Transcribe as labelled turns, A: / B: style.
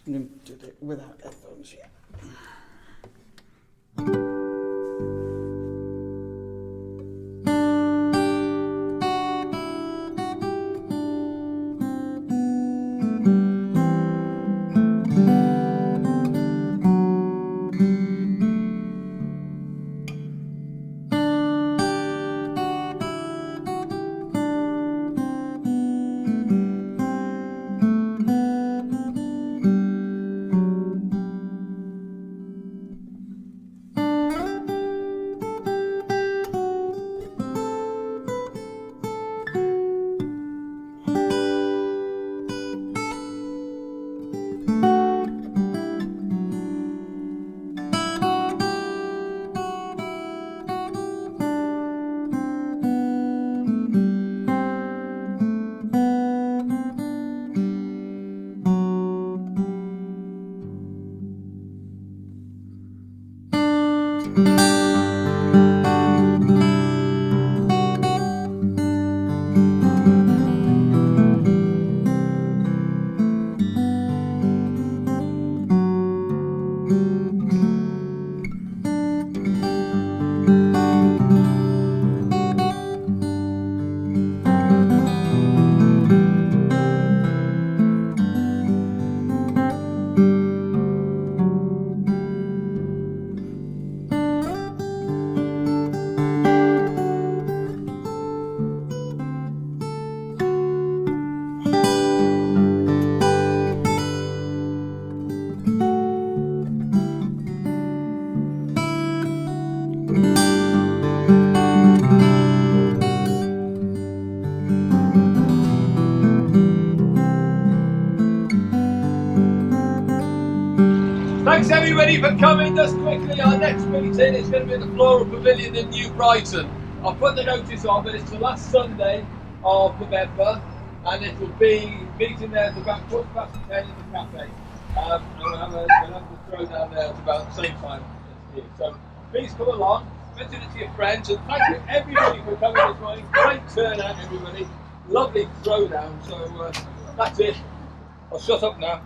A: going to do it without headphones, yeah.
B: Thanks everybody for coming. Just quickly, our next meeting is going to be at the Floral Pavilion in New Brighton. I'll put the notice on, but it's the last Sunday of November, and it will be meeting there at about 10:15 in the cafe. And we'll have the throwdown there at about the same time as here. So please come along, mention it to your friends, and thank you everybody for coming this morning. Great turnout, everybody. Lovely throwdown. So that's it. I'll shut up now.